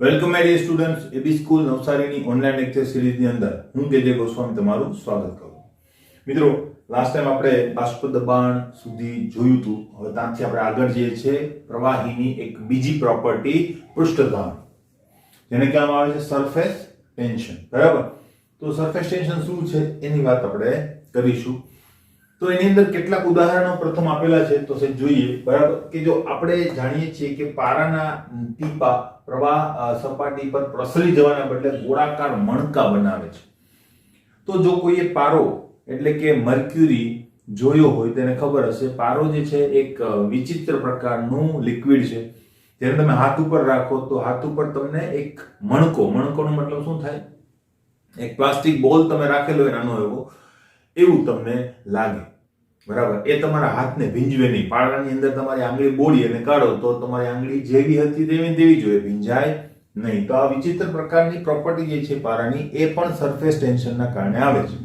Welcome my dear students AB school નવસારીની online lecture સિરીઝની અંદર હું કેજે ગોસ્વામી તમારું સ્વાગત કરું. મિત્રો, લાસ્ટ ટાઈમ આપણે બાષ્પ દબાણ સુધી જોયું હતું. હવે ત્યાંથી આપણે આગળ જઈએ છીએ પ્રવાહીની એક બીજી પ્રોપર્ટી પૃષ્ઠતાણ, જેને કહેવામાં આવે છે સરફેસ ટેન્શન. બરાબર? તો સરફેસ ટેન્શન શું છે એની વાત આપણે કરીશું. તો એની અંદર કેટલાક ઉદાહરણો પ્રથમ આપેલા છે તો જોઈએ. બરાબર? કે જો આપણે જાણીએ છીએ કે પારાના ટીપા પ્રવાહ સપાટી પર પ્રસરી જવાના બદલે ગોળાકાર મણકા બનાવે છે. તો જો કોઈએ પારો એટલે કે મર્ક્યુરી જોયો હોય તેને ખબર હશે, પારો જે છે એક વિચિત્ર પ્રકારનું લિક્વિડ છે, જેને તમે હાથ ઉપર રાખો તો હાથ ઉપર તમને એક મણકોનો મતલબ શું થાય? એક પ્લાસ્ટિક બોલ તમે રાખેલો હોય નાનો એવો, એવું તમને લાગે. બરાબર? એ તમારા હાથને ભીંજવે નહીં. પારાની અંદર તમારી આંગળી બોળી અને કાઢો તો તમારી આંગળી જેવી હતી તેવી જોઈએ, ભીંજાય નહીં. તો આ વિચિત્ર પ્રકારની પ્રોપર્ટી જે છે પારાની, એ પણ સરફેસ ટેન્શનના કારણે આવે છે.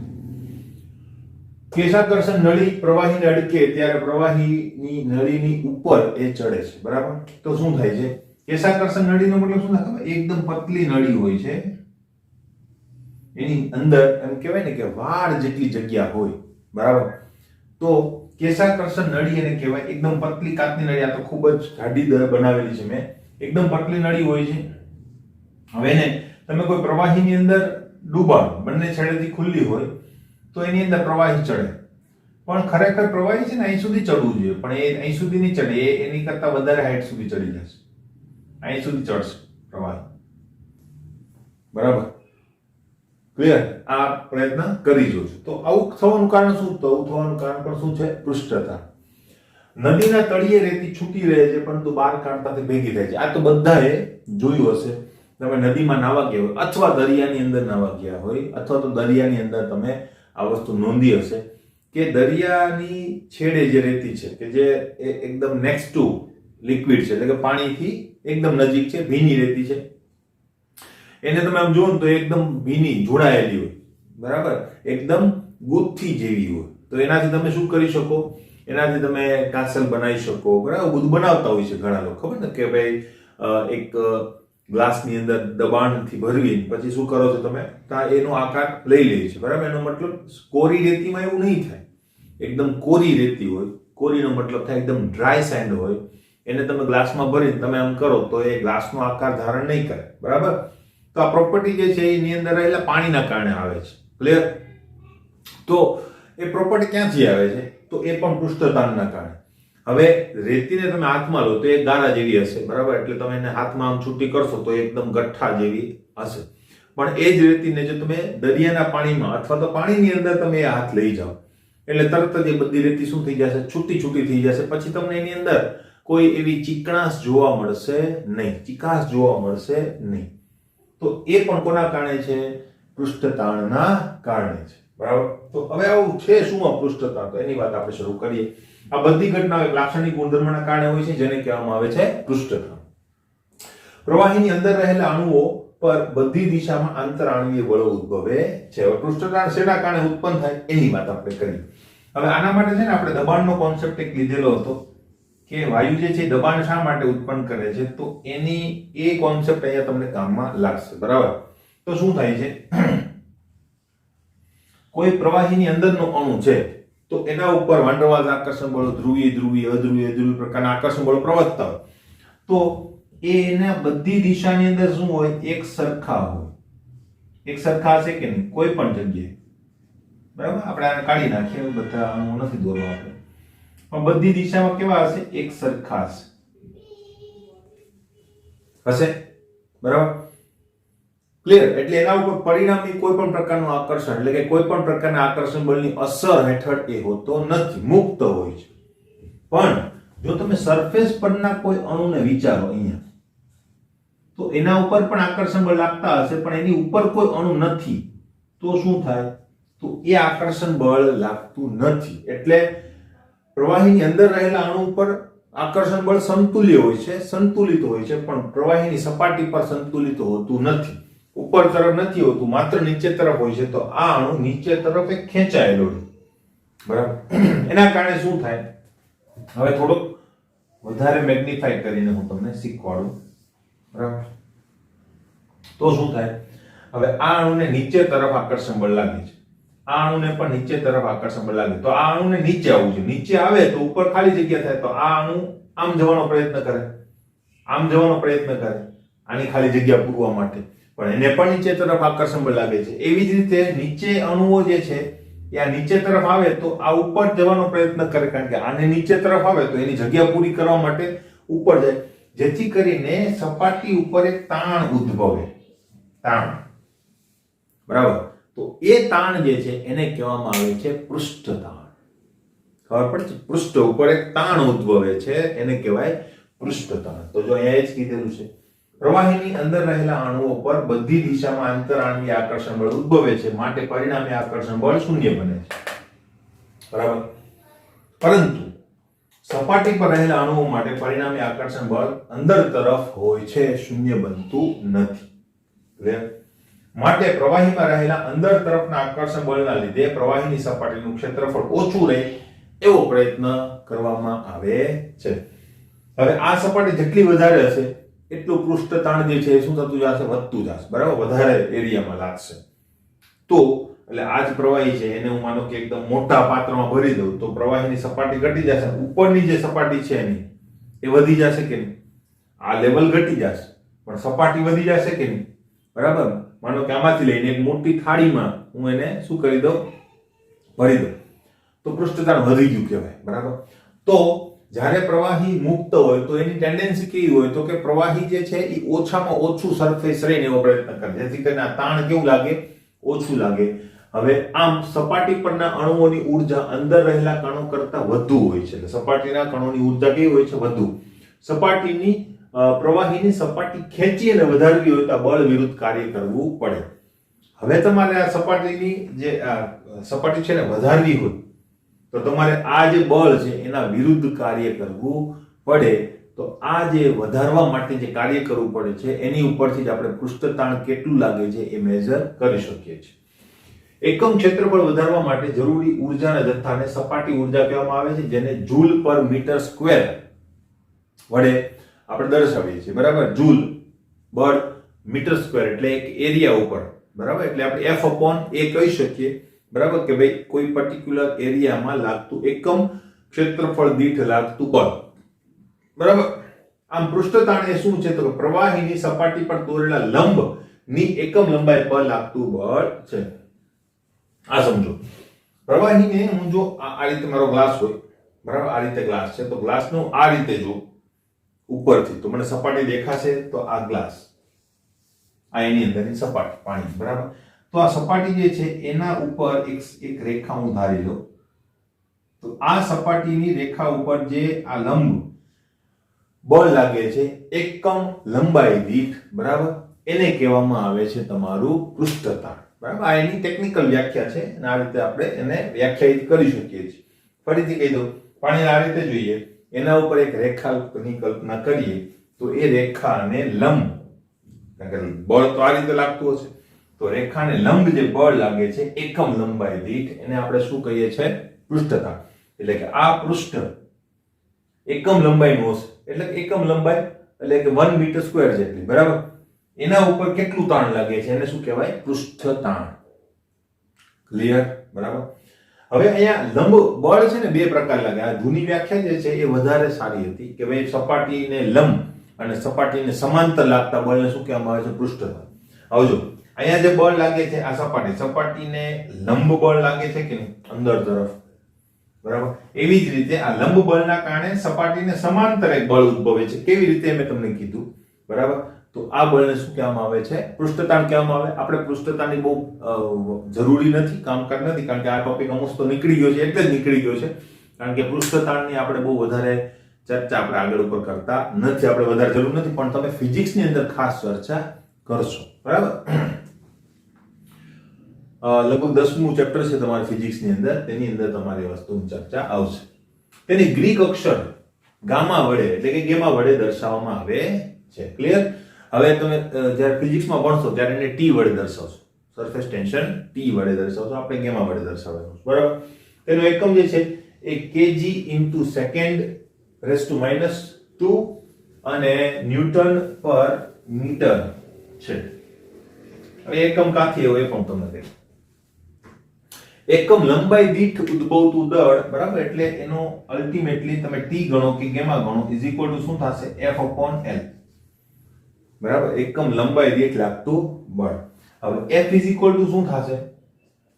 કેશાકર્ષણ નળી પ્રવાહીને અડકે ત્યારે પ્રવાહીની નળીની ઉપર એ ચડે છે. બરાબર? તો શું થાય છે? કેશાકર્ષણ નળીનો મતલબ શું થાય? એકદમ પતલી નળી હોય છે, એની અંદર એમ કહેવાય ને કે વાળ જેટલી જગ્યા હોય. બરાબર? તો કેશાકર્ષણ નળી એને કહેવાય. એકદમ પતલી કાચની નળી, આ તો ખૂબ જ જાડી બનાવેલી છે મેં. એકદમ પતલી નળી હોય છે. હવે એને તમે કોઈ પ્રવાહીની અંદર ડૂબાડો, બંને છેડેથી ખુલ્લી હોય તો એની અંદર પ્રવાહી ચડે. પણ ખરેખર પ્રવાહી છે ને અહીં સુધી ચડવું જોઈએ, પણ એ અહીં સુધી નહીં ચડે, એની કરતા વધારે હાઈટ સુધી ચડી જશે. અહીં સુધી ચડશે પ્રવાહી. બરાબર? ક્લિયર? આ પ્રયત્ન કરી જોજો. તો આવું થવાનું કારણ શું? તો આવું થવાનું કારણ પણ શું છે? પૃષ્ઠતાણ. નદીના તળિયે રેતી છૂટી રહે છે પરંતુ બહાર કાઢતાથી ભેગી થાય છે. આ તો બધાએ જોયું હશે. તમે નદીમાં નાવા ગયા હોય અથવા દરિયાની અંદર નાવા ગયા હોય અથવા તો દરિયાની અંદર તમે આ વસ્તુ નોંધી હશે કે દરિયાની છેડે જે રેતી છે કે જે એકદમ નેક્સ્ટ ટુ લિક્વિડ છે, એટલે કે પાણીથી એકદમ નજીક છે, ભીની રેતી છે, એને તમે આમ જુઓ તો એકદમ ભીની જોડાયેલી હોય. બરાબર? એકદમ ગુથ્થી જેવી હોય. તો એનાથી તમે શું કરી શકો? એનાથી તમે કાસલ બનાવી શકો. બરાબર? બધું બનાવતા હોય છે ઘણા લોકો. ખબર ને કે ભાઈ એક ગ્લાસની અંદર દબાણથી ભરવી પછી શું કરો છો તમે? એનો આકાર લઈ લે છે. બરાબર? એનો મતલબ કોરી રેતીમાં એવું નહીં થાય. એકદમ કોરી રેતી હોય, કોરીનો મતલબ થાય એકદમ ડ્રાય સેન્ડ હોય, એને તમે ગ્લાસમાં ભરીને તમે આમ કરો તો એ ગ્લાસનો આકાર ધારણ નહીં કરે. બરાબર? તો આ પ્રોપર્ટી જે છે એની અંદર રહેલા પાણીના કારણે આવે છે. ક્લિયર? તો એ પ્રોપર્ટી ક્યાંથી આવે છે? તો એ પણ પૃષ્ઠતાણના કારણે. હવે રેતીને તમે હાથમાં લો તો એ ગારા જેવી હશે. બરાબર? એટલે તમે એને હાથમાં આમ છૂટી કરશો તો એકદમ ગઠ્ઠા જેવી હશે. પણ એ જ રેતીને જો તમે દરિયાના પાણીમાં અથવા તો પાણીની અંદર તમે એ હાથ લઈ જાઓ એટલે તરત જ એ બધી રેતી શું થઈ જશે? છૂટી થઈ જશે. પછી તમને એની અંદર કોઈ એવી ચીકણાશ જોવા મળશે નહીં, ચીકાશ જોવા મળશે નહીં. તો એ પણ કોના કારણે છે? પૃષ્ઠતાણના કારણે છે. બરાબર? તો હવે આવું છે શું આ પૃષ્ઠતાણ? તો એની વાત આપણે શરૂ કરીએ. આ બધી ઘટનાઓ એક લાક્ષણિક ગુણધર્મના કારણે હોય છે, જેને કહેવામાં આવે છે પૃષ્ઠતાણ. પ્રવાહીની અંદર રહેલા અણુઓ પર બધી દિશામાં આંતરાણુવીય બળો ઉદ્ભવે છે. હવે પૃષ્ઠતાણ શેના કારણે ઉત્પન્ન થાય એની વાત આપણે કરીએ. હવે આના માટે છે ને આપણે દબાણનો કોન્સેપ્ટ એક લીધેલો હતો કે વાયુ જે છે દબાણ શા માટે ઉત્પન્ન કરે છે, તો એની એ કોન્સેપ્ટ અહીંયા તમને કામમાં લાગશે. બરાબર? તો શું થાય છે? કોઈ પ્રવાહીની અંદરનો અણુ છે તો એના ઉપર વાંડરવાલ્સ આકર્ષણ બળો, ધ્રુવીય, અધ્રુવીય પ્રકારના આકર્ષણ બળો પ્રવર્તતા હોય. તો એના બધી દિશાની અંદર શું હોય? એક સરખા હોય. એક સરખા હશે કે નહીં? કોઈ પણ જગ્યાએ. બરાબર? આપણે આને કાઢી નાખીએ, બધા અણુ નથી દોરવા આપણે, પણ બધી દિશામાં કેવા હશે? એક સરખા હશે. બરાબર? ક્લિયર? એટલે એના ઉપર પરિણામી કોઈ પણ પ્રકારનું આકર્ષણ એટલે કે કોઈ પણ પ્રકારના આકર્ષણ બળની અસર હેઠળ એ હોતો નથી, મુક્ત હોય છે. પણ જો તમે સરફેસ પરના કોઈ અણુને વિચારો અહીંયા, તો એના ઉપર પણ આકર્ષણ બળ લાગતા હશે, પણ એની ઉપર કોઈ અણુ નથી, તો શું થાય? તો એ આકર્ષણ બળ લાગતું નથી. એટલે પ્રવાહીની અંદર રહેલા અણુ ઉપર આકર્ષણ બળ સંતુલિત હોય છે, પણ પ્રવાહીની સપાટી પર સંતુલિત હોતું નથી. ઉપર તરફ નથી હોતું, માત્ર નીચે તરફ હોય છે. તો આ અણુ નીચે તરફ એક ખેંચાયેલો છે. બરાબર? એના કારણે શું થાય? હવે થોડુંક વધારે મેગ્નિફાઈ કરીને હું તમને શીખવાડું. બરાબર? તો શું થાય? હવે આ અણુને નીચે તરફ આકર્ષણ બળ લાગે છે, આ અણુને પણ નીચે તરફ આકર્ષણ બળ લાગે, તો આ અણુને નીચે આવવું છે, નીચે આવે તો ઉપર ખાલી જગ્યા થાય, તો આ અણુ આમ જવાનો પ્રયત્ન કરે, આમ જવાનો પ્રયત્ન કરે આની ખાલી જગ્યા પૂરવા માટે, પણ એને પણ નીચે તરફ આકર્ષણ બળ લાગે છે. એવી જ રીતે નીચે અણુઓ જે છે એ આ નીચે તરફ આવે તો આ ઉપર જવાનો પ્રયત્ન કરે, કારણ કે આને નીચે તરફ આવે તો એની જગ્યા પૂરી કરવા માટે ઉપર જાય, જેથી કરીને સપાટી ઉપર એક તાણ ઉદ્ભવે, તાણ, બરાબર. તો એ તાણ જે છે એને કહેવામાં આવે છે પૃષ્ઠ તાણ. ખબર પડે છે? પૃષ્ઠ ઉપર એક તાણ ઉદ્ભવે છે એને કહેવાય પૃષ્ઠ તાણ. તો જો અહીંયા જ કીધેલું છે, પ્રવાહીની અંદર રહેલા અણુઓ પર બધી દિશામાં આંતરઆણવીય આકર્ષણ બળ ઉદ્ભવે છે, માટે પરિણામી આકર્ષણ બળ શૂન્ય બને છે, બરાબર. પરંતુ સપાટી પર રહેલા અણુઓ માટે પરિણામી આકર્ષણ બળ અંદર તરફ હોય છે, શૂન્ય બનતું નથી. માટે પ્રવાહીમાં રહેલા અંદર તરફના આકર્ષણ બળના લીધે પ્રવાહીની સપાટીનું ક્ષેત્રફળ ઓછું રહે એવો પ્રયત્ન કરવામાં આવે છે. હવે આ સપાટી જેટલી વધારે હશે એટલું પૃષ્ઠ તાણ જે છે એ શું થતું જશે? વધતું જશે, બરાબર, વધારે એરિયામાં લાગશે. તો એટલે આ જ પ્રવાહી છે એને હું માનો કે એકદમ મોટા પાત્રમાં ભરી દઉં તો પ્રવાહીની સપાટી ઘટી જશે, ઉપરની જે સપાટી છે એની એ વધી જશે કે નહીં? આ લેવલ ઘટી જશે પણ સપાટી વધી જશે કે નહીં? બરાબર. માનો કે આમાંથી લઈને એક મોટી થાળીમાં હું એને શું કરી દઉં? ભરી દઉં, તો પૃષ્ઠતાણ વધી ગયું કહેવાય, બરાબર. તો જ્યારે પ્રવાહી મુક્ત હોય તો એની ટેન્ડન્સી કેવી હોય? તો કે પ્રવાહી જે છે એ ઓછામાં ઓછું સરફેસ રહીને એવો પ્રયત્ન કરે, જેથી કરીને આ તાણ કેવું લાગે? ઓછું લાગે. હવે આમ સપાટી પરના અણુઓની ઊર્જા અંદર રહેલા કણો કરતા વધુ હોય છે, એટલે સપાટીના કણોની ઊર્જા કેવી હોય છે? વધુ. સપાટીની પ્રવાહીની સપાટી ખેંચી અને વધારવી હોય તો બળ વિરુદ્ધ કાર્ય કરવું પડે. હવે તમારે આ સપાટીની જે સપાટી છે ને વધારવી હોય તો તમારે આ જે બળ છે એના વિરુદ્ધ કાર્ય કરવું પડે. તો આ જે વધારવા માટે જે કાર્ય કરવું પડે છે એની ઉપરથી જ આપણે પૃષ્ઠતાણ કેટલું લાગે છે એ મેજર કરી શકીએ છીએ. એકમ ક્ષેત્રફળ વધારવા માટે જરૂરી ઊર્જાના જથ્થાને સપાટી ઊર્જા કહેવામાં આવે છે, જેને જૂલ પર મીટર સ્ક્વેર વડે આપણે દર્શાવીએ છીએ, બરાબર. જૂલ બળ મીટર સ્ક્વેર એટલે એક એરિયા ઉપર, બરાબર. એટલે આપણે F upon A કહી શકીએ, બરાબર, કે ભાઈ કોઈ પર્ટિક્યુલર એરિયામાં લાગતું એકમ ક્ષેત્રફળ દીઠ લાગતું બળ, બરાબર. આમ પૃષ્ઠતાણ એ શું છે? તો પ્રવાહીની સપાટી પર દોરેલા લંબ ની એકમ લંબાઈ પર લાગતું બળ છે. આ સમજો, પ્રવાહીને હું જો આ રીતે મારો ગ્લાસ હોય, બરાબર, આ રીતે ગ્લાસ છે, તો ગ્લાસનું આ રીતે જો ઉપરથી તો મને સપાટી દેખાશે, તો આ ગ્લાસ, આ એની અંદરની સપાટી પાણી, બરાબર. તો આ સપાટી જે છે એના ઉપર એક રેખા હું ધારી લઉં, તો આ સપાટીની રેખા ઉપર જે આ લંબ બળ લાગે છે એકમ લંબાઈ દીઠ, બરાબર, એને કહેવામાં આવે છે તમારું પૃષ્ઠતાણ, બરાબર. આ એની ટેકનિકલ વ્યાખ્યા છે અને આ રીતે આપણે એને વ્યાખ્યાયિત કરી શકીએ છીએ. ફરીથી કહી દઉં, પાણીને આ રીતે જોઈએ, એના ઉપર એક રેખાની કલ્પના કરીએ તો એ રેખાને લંબ, કારણ કે બળ તો આ રીતે લાગતું હશે, તો રેખાને લંબ જે બળ લાગે છે એકમ લંબાઈ દીઠ એને આપણે શું કહીએ છીએ? પૃષ્ઠતાણ. એટલે કે આ પૃષ્ઠ એકમ લંબાઈનું હશે, એટલે એકમ લંબાઈ એટલે કે 1 મીટર સ્ક્વેર જેટલી, બરાબર. એના ઉપર કેટલું તાણ લાગે છે એને શું કહેવાય? પૃષ્ઠતાણ. ક્લિયર? બરાબર. હવે અહીંયા લંબ બળ છે ને બે પ્રકાર લાગે. આ જૂની વ્યાખ્યા જે છે એ વધારે સારી હતી કે ભાઈ સપાટીને લંબ અને સપાટીને સમાંતર લાગતા બળને શું કહેવામાં આવે છે? પૃષ્ઠતાણ. હવે જો અહીંયા જે બળ લાગે છે આ સપાટીને લંબ બળ લાગે છે કે નહીં? અંદર તરફ, બરાબર. એવી જ રીતે આ લંબ બળના કારણે સપાટીને સમાંતર એક બળ ઉદ્ભવે છે. કેવી રીતે મેં તમને કીધું, બરાબર. તો આ બળને શું કહેવામાં આવે છે? પૃષ્ઠતાણ કહેવામાં આવે. આપણે પૃષ્ઠતાણની બહુ જરૂરી નથી, કામકાજ નથી, કારણ કે આ ટોપિક અમુક તો નીકળી ગયો છે, એટલે જ નીકળી ગયો છે, કારણ કે પૃષ્ઠતાણની આપણે બહુ વધારે ચર્ચા આપણે આગળ ઉપર કરતા નથી, આપણે વધારે જરૂર નથી, પણ તમે ફિઝિક્સની અંદર ખાસ ચર્ચા કરશો, બરાબર. લગભગ 10મું ચેપ્ટર છે તમારે ફિઝિક્સની અંદર, તેની અંદર તમારી વસ્તુની ચર્ચા આવશે. તેની ગ્રીક અક્ષર ગામા વડે એટલે કે ગેમા વડે દર્શાવવામાં આવે છે. ક્લિયર? હવે તમે જ્યારે ફિઝિક્સમાં ભણશો ત્યારે એને ટી વડે દર્શાવશો, સરફેસ ટેન્શન ટી વડે દર્શાવશો, આપણે ગેમા વડે દર્શાવવાનું, બરાબર. તેનો એકમ જે છે એ kg * સેકન્ડ -2 અને ન્યૂટન પર મીટર છે, હવે એકમ કાથી હોય એ પણ તમને કહી. એકમ લંબાઈ દીઠ ઉદ્ભવતું દળ, બરાબર, એટલે એનો અલ્ટિમેટલી તમે t ગણો કે ગામા ગણો ઇઝ ઇક્વલ ટુ શું થશે? F/L. બરાબર, એકમ લંબાઈ દીઠ લાગતું બળ. હવે F ઇઝ ઇક્વલ ટુ શું થશે?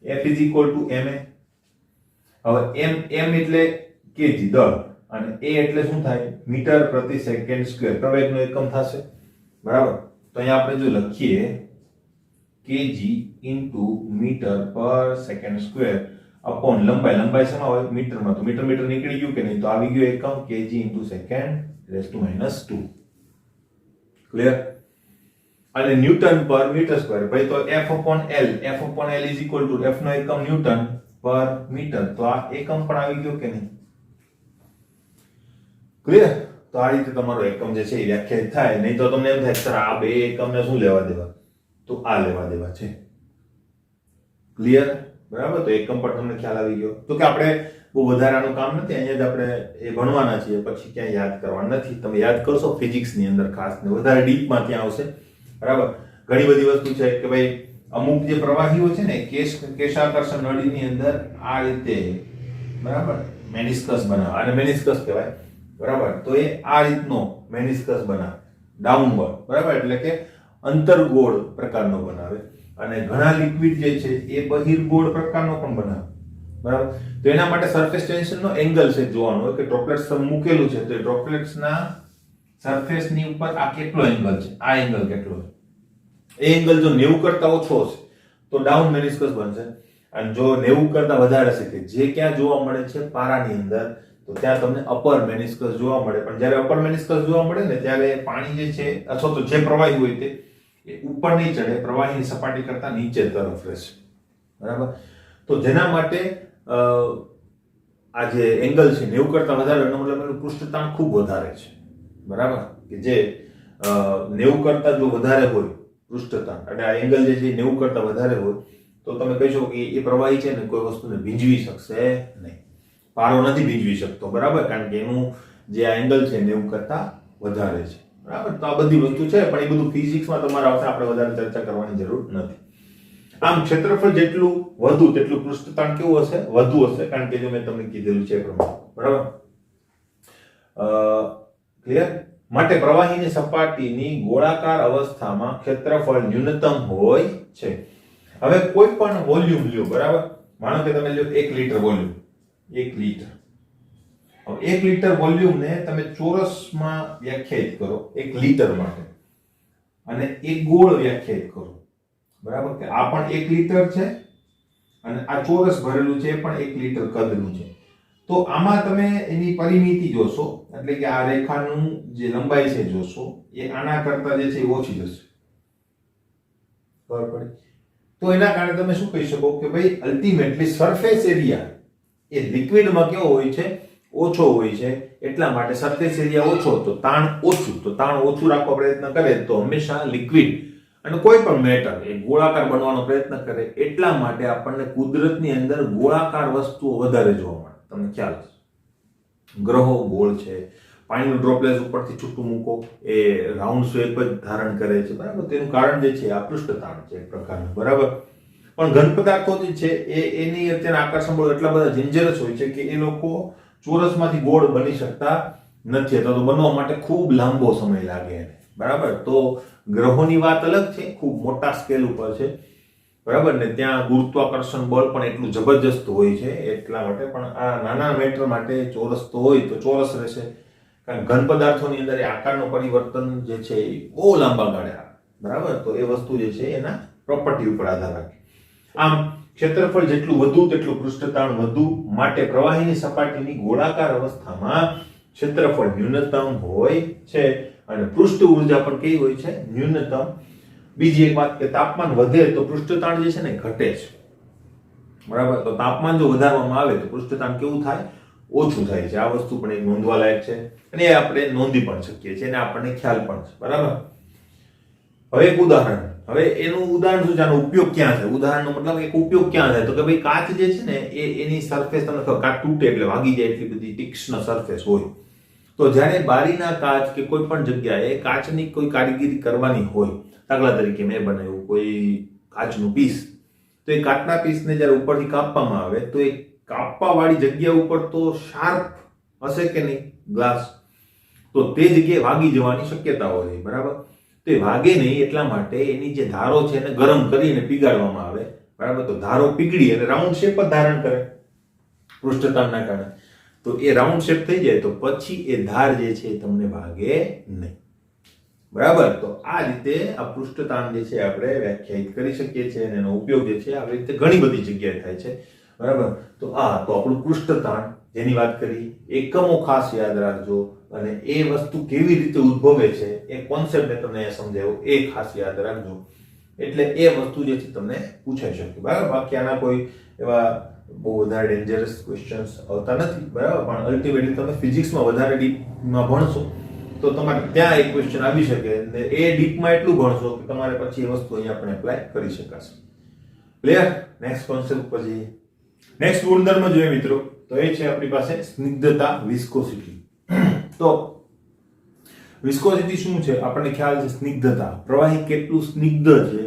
F is equal two ma. હવે m એટલે kg દળ અને a એટલે શું થાય? મીટર પ્રતિ સેકન્ડ સ્ક્વેર, પ્રવેગનો એકમ થશે. બરાબર, તો અહીંયા આપણે જો લખીએ kg ઇન્ટુ મીટર પર સેકન્ડ સ્ક્વેર અપોન લંબાઈ શેમાં હોય? મીટરમાં. તો મીટર નીકળી ગયું કે નહીં? તો આવી ગયો એકમ kg into second raise to -2. Clear? અને ન્યૂટન પર મીટર સ્ક્વેર, ભાઈ તો F/L is equal to F નો એકમ ન્યૂટન પર મીટર, તો આ એકમ પણ આવી ગયો કે નહીં? ક્લિયર? તો આ રીતે તમારો એકમ જે છે એ વ્યાખ્યાયિત થાય. નહીં તો તમને એમ થાય સર આ બે એકમને શું લેવા દેવા? તો આ લેવા દેવા છે. ક્લિયર? બરાબર, તો એકમ પર તમને ખ્યાલ આવી ગયો. તો કે આપણે બહુ વધારાનું કામ નથી, અહીંયા જ આપણે એ ભણવાના છીએ, પછી ક્યાંય યાદ કરવાનું નથી. તમે યાદ કરશો ફિઝિક્સ ની અંદર ખાસ ને વધારે ડીપમાં ત્યાં આવશે. બરાબર, ઘણી બધી વસ્તુ છે કે ભાઈ અમુક જે પ્રવાહીઓ છે ને કેશાકર્ષણ નળીની અંદર આ રીતે, બરાબર, મેનિસ્કસ બનાવે, આને મેનિસ્કસ કહેવાય. બરાબર, તો એ આ રીતનો મેનિસ્કસ બનાવે ડાઉનવર્ડ. બરાબર, એટલે કે અંતર્ગોળ પ્રકારનો બનાવે. અને ઘણા લિક્વિડ જે છે એ બહિર્ગોળ પ્રકારનો પણ બનાવે. બરાબર, તો એના માટે સરફેસ ટેન્શનનો એંગલ છે જોવાનો હોય કે ડ્રોપલેટ્સ મૂકેલું છે તો એ ડ્રોપલેટ્સના સરફેસ ની ઉપર આ કેટલો એંગલ છે, આ એંગલ કેટલો છે. એ એંગલ જો 90 કરતા ઓછો છે તો ડાઉન મેનિસ્કસ બનશે, અને જો 90 કરતા વધારે છે કે જે ક્યાં જોવા મળે છે પારાની અંદર, તો ત્યાં તમને અપર મેનિસ્કસ જોવા મળે. પણ જ્યારે અપર મેનિસ્કસ જોવા મળે ને ત્યારે પાણી જે છે અથવા તો જે પ્રવાહી હોય તે એ ઉપર નહીં ચડે, પ્રવાહીની સપાટી કરતા નીચે તરફ રહેશે. બરાબર, તો જેના માટે આ જે એંગલ છે 90 કરતા વધારે, એનો મતલબ એનું પૃષ્ઠતાણ ખૂબ વધારે છે. બરાબર, કે જે 90 કરતા જો વધારે હોય પૃષ્ઠતાણ અને આ એંગલ જે છે 90 કરતા વધારે હોય તો તમે કહી શકો કે એ પ્રવાહી છે ને કોઈ વસ્તુને ભીંજવી શકશે નહીં, પારો નથી ભીંજવી શકતો. બરાબર, કારણ કે એનું જે આ એંગલ છે 90 કરતા વધારે છે. બરાબર, તો આ બધી વસ્તુ છે, પણ એ બધું ફિઝિક્સમાં તમારે આવશે, આપણે વધારે ચર્ચા કરવાની જરૂર નથી. આમ ક્ષેત્રફળ જેટલું વધુ તેટલું પૃષ્ઠતાણ કેવું હશે? વધુ હશે, કારણ કે જો મેં તમને કીધેલું છે પ્રમાણે. બરાબર, ક્લિયર? માટે પ્રવાહીની સપાટીની ગોળાકાર અવસ્થામાં ક્ષેત્રફળ ન્યૂનતમ હોય છે. હવે કોઈ પણ વોલ્યુમ લ્યો, બરાબર, માનો કે તમે લ્યો 1 લિટર વોલ્યુમ, 1 લિટર. હવે 1 લિટર વોલ્યુમને તમે ચોરસમાં વ્યાખ્યાયિત કરો 1 લિટર માટે, અને એક ગોળ વ્યાખ્યાયિત કરો. બરાબર, કે આ પણ 1 લિટર છે અને આ ચોરસ ભરેલું છે એ પણ 1 લિટર કદનું છે. તો આમાં તમે એની પરિમિતિ જોશો, એટલે કે આ રેખાનું જે લંબાઈ છે જોશો એ આના કરતા જે છે એ ઓછી જશે. બરાબર, તો એના કારણે તમે શું કહી શકો કે ભાઈ અલ્ટિમેટલી સરફેસ એરિયા એ લિક્વિડમાં કેવો હોય છે? ઓછો હોય છે. એટલા માટે સરફેસ એરિયા ઓછો તો તાણ ઓછું, તો તાણ ઓછું રાખવા પ્રયત્ન કરે તો હંમેશા લિક્વિડ અને કોઈ પણ મેટર એ ગોળાકાર બનવાનો પ્રયત્ન કરે. એટલા માટે આપણને કુદરતની અંદર ગોળાકાર વસ્તુઓ વધારે જોવા મળે. તમને ખ્યાલ છે, ગ્રહો ગોળ છે, પાણીનું ડ્રોપલેટ ઉપરથી છૂટું મૂકો એ રાઉન્ડ શેપ જ ધારણ કરે છે. બરાબર, તેનું કારણ જે છે આ પૃષ્ઠતાણ છે એક પ્રકારનું. બરાબર, પણ ઘન પદાર્થો જે છે એની અત્યારે આકર્ષણ બળ એટલા બધા ડેન્જરસ હોય છે કે એ લોકો ચોરસમાંથી ગોળ બની શકતા નથી, તો બનવા માટે ખૂબ લાંબો સમય લાગે એને. બરાબર, તો ગ્રહોની વાત અલગ છે, ખૂબ મોટા સ્કેલ ઉપર છે. બરાબર ને, ત્યાં ગુરુત્વાકર્ષણ બળ પણ એટલું જબરજસ્ત હોય છે. એટલા માટે પણ આ નાના મેટર માટે ચોરસ તો હોય તો ચોરસ રહેશે, કારણ ઘન પદાર્થોની અંદર આકારનું પરિવર્તન જે છે એ બહુ લાંબા ગાળે આવે. બરાબર, તો એ વસ્તુ જે છે એના પ્રોપર્ટી ઉપર આધાર રાખે. આમ ક્ષેત્રફળ જેટલું વધુ તેટલું પૃષ્ઠતાણ વધુ, માટે પ્રવાહીની સપાટીની ગોળાકાર અવસ્થામાં ક્ષેત્રફળ ન્યૂનતમ હોય છે અને પૃષ્ઠ ઊર્જા પણ કેવી હોય છે? ન્યૂનતમ. બીજી એક વાત કે તાપમાન વધે તો પૃષ્ઠતાણ જે છે ને ઘટે છે. બરાબર, તો તાપમાન જો વધારવામાં આવે તો પૃષ્ઠતાણ કેવું થાય? ઓછું થાય છે. આ વસ્તુ પણ એક નોંધવા લાયક છે અને એ આપણે નોંધી પણ શકીએ છીએ અને આપણને ખ્યાલ પણ છે. બરાબર, હવે એક ઉદાહરણ. હવે એનું ઉદાહરણ શું છે? આનો ઉપયોગ ક્યાં થાય? ઉદાહરણનો મતલબ એક ઉપયોગ ક્યાં થાય? તો કે ભાઈ કાચ જે છે ને એની સરફેસ તમને ખબર, કાચ તૂટે એટલે ભાગી જાય એટલી બધી તીક્ષ્ણ સરફેસ હોય. તો જ્યારે બારીના કાચ કે કોઈ પણ જગ્યાએ કાચની કોઈ કારીગીરી કરવાની હોય, દાખલા તરીકે મેં બનાવ્યું કોઈ કાચનું પીસ. તો એ કાચના પીસને જ્યારે ઉપરથી કાપવામાં આવે તો એ કાપવાવાળી જગ્યા ઉપર તો શાર્પ હશે કે નહીં ગ્લાસ, તો તે જગ્યાએ વાગી જવાની શક્યતા હોય, બરાબર. તો એ વાગે નહીં એટલા માટે એની જે ધારો છે એને ગરમ કરીને પીગાળવામાં આવે, બરાબર. તો ધારો પીગળી અને રાઉન્ડ શેપ જ ધારણ કરે પૃષ્ઠતાણના કારણે. તો એ રાઉન્ડ શેપ થઈ જાય તો પછી એ ધાર જે છે એ તમને વાગે નહીં, બરાબર. તો આ રીતે આ પૃષ્ઠતાણ જે છે આપણે વ્યાખ્યાયિત કરી શકીએ છીએ અને એનો ઉપયોગ જે છે આવી રીતે ઘણી બધી જગ્યાએ થાય છે, બરાબર. તો આપણું પૃષ્ઠતાણ જેની વાત કરી, એકમો ખાસ યાદ રાખજો અને એ વસ્તુ કેવી રીતે ઉદ્ભવે છે એ કોન્સેપ્ટ મેં તમને સમજાવ્યો એ ખાસ યાદ રાખજો, એટલે એ વસ્તુ જે છે તમને પૂછાઈ શકે, બરાબર. બાકી આના કોઈ એવા બહુ વધારે ડેન્જરસ ક્વેશ્ચન્સ આવતા નથી, બરાબર. પણ અલ્ટિમેટલી તમે ફિઝિક્સમાં વધારે ડીપમાં ભણશો તો તમારે ત્યાં એક ક્વેશ્ચન આવી શકે અને એ ડીપમાં એટલું ભણશો કે તમારે પછી એ વસ્તુ અહીંયા પણ એપ્લાય કરી શકાશે. ક્લિયર? નેક્સ્ટ કોન્સેપ્ટ પર જઈએ. નેક્સ્ટ ગુણધર્મ જોઈએ મિત્રો, તો એ છે આપણી પાસે સ્નિગ્ધતા, વિસ્કોસિટી. તો વિસ્કોસિટી શું છે આપણને ખ્યાલ છે, સ્નિગ્ધતા, પ્રવાહી કેટલું સ્નિગ્ધ છે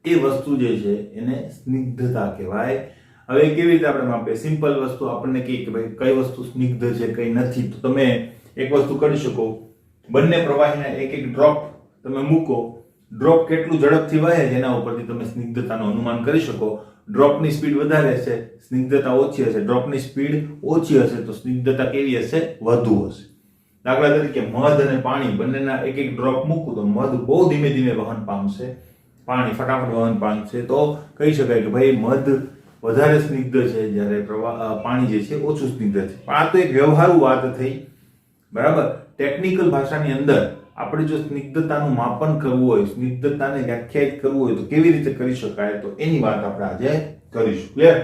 એ વસ્તુ જે છે એને સ્નિગ્ધતા કહેવાય. હવે કેવી રીતે આપણે માપીએ? સિમ્પલ વસ્તુ આપણને કહે કે ભાઈ કઈ વસ્તુ સ્નિગ્ધ છે કઈ નથી, તો તમે એક વસ્તુ કરી શકો, બંને પ્રવાહીના એક એક ડ્રોપ તમે મૂકો, ડ્રોપ કેટલું ઝડપથી વહે છે એના ઉપરથી તમે સ્નિગ્ધતાનું અનુમાન કરી શકો. ડ્રોપની સ્પીડ વધારે હશે, સ્નિગ્ધતા ઓછી હશે. ડ્રોપની સ્પીડ ઓછી હશે તો સ્નિગ્ધતા કેવી હશે? વધુ હશે. દાખલા તરીકે મધ અને પાણી બંનેના એક એક ડ્રોપ મૂકું તો મધ બહુ ધીમે ધીમે વહન પામશે, પાણી ફટાફટ વહન પામશે. તો કહી શકાય કે ભાઈ મધ વધારે સ્નિગ્ધ છે જ્યારે પાણી જે છે ઓછું સ્નિગ્ધ છે. પણ આ તો એક વ્યવહારુ વાત થઈ, બરાબર. ટેકનિકલ ભાષાની અંદર આપણે જો સ્નિગ્ધતાનું માપન કરવું હોય, સ્નિગ્ધતાને વ્યાખ્યાયિત કરવું હોય તો કેવી રીતે કરી શકાય, તો એની વાત આપણે આજે કરીશું. ક્લિયર?